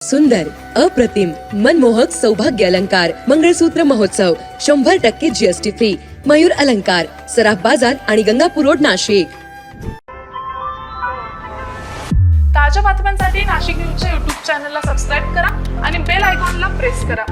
सुंदर, अप्रतिम, मनमोहक सौभाग्य अलंकार मंगळसूत्र महोत्सव 100% जीएसटी फ्री. मयूर अलंकार, सराफ बाजार आणि गंगापूर रोड, नाशिक. ताज्या बातम्यांसाठी नाशिक न्यूजच्या YouTube चॅनलला सबस्क्राईब करा आणि बेल आयकॉनला प्रेस करा.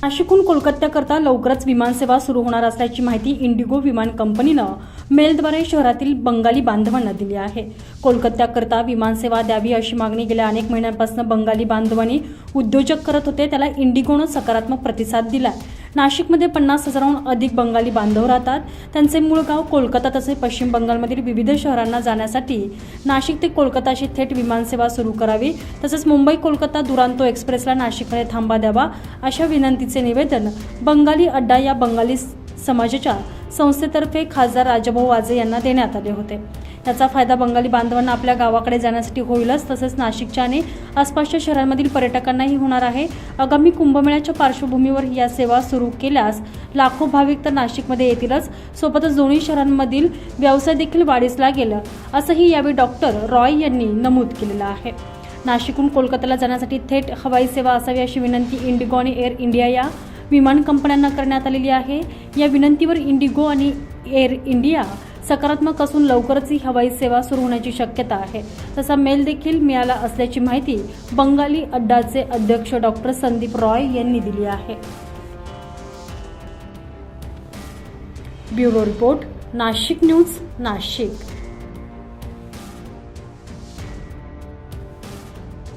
नाशिकहून कोलकात्याकरता लवकरच विमानसेवा सुरू होणार असल्याची माहिती इंडिगो विमान कंपनीनं मेलद्वारे शहरातील बंगाली बांधवांना दिली आहे. कोलकात्याकरता विमानसेवा द्यावी अशी मागणी गेल्या अनेक महिन्यांपासून बंगाली बांधवांनी उद्योजक करत होते. त्याला इंडिगोनं सकारात्मक प्रतिसाद दिला. नाशिकमध्ये 50,000हून अधिक बंगाली बांधव राहतात. त्यांचे मूळ गाव कोलकाता तसेच पश्चिम बंगालमधील विविध शहरांना जाण्यासाठी नाशिक ते कोलकाताशी थेट विमानसेवा सुरू करावी, तसेच मुंबई कोलकाता दुरांतो एक्सप्रेसला नाशिकमध्ये थांबा द्यावा अशा विनंतीचे निवेदन बंगाली अड्डा या बंगाली समाजाच्या संस्थेतर्फे खासदार राजाभाऊ वाजे यांना देण्यात आले होते. याचा फायदा बंगाली बांधवांना आपल्या गावाकडे जाण्यासाठी होईलच, तसेच नाशिकच्या आणि आसपासच्या शहरांमधील पर्यटकांनाही होणार आहे. आगामी कुंभमेळ्याच्या पार्श्वभूमीवर या सेवा सुरू केल्यास लाखो भाविक तर नाशिकमध्ये येतीलच, सोबतच दोन्ही शहरांमधील व्यवसाय देखील वाढीस लागेल, असंही यावेळी डॉक्टर रॉय यांनी नमूद केलेलं आहे. नाशिकहून कोलकात्याला जाण्यासाठी थेट हवाई सेवा असावी अशी विनंती इंडिगो आणि एअर इंडिया या विमान कंपन्यांना करण्यात आलेली आहे. या विनंतीवर इंडिगो आणि एअर इंडिया सकारात्मक असून लवकरच ही हवाई सेवा सुरू होण्याची शक्यता आहे. तसा मेल देखील मिळाला असल्याची माहिती बंगाली अड्डाचे अध्यक्ष डॉक्टर संदीप रॉय यांनी दिली आहे. Bureau report, Nashik news, Nashik.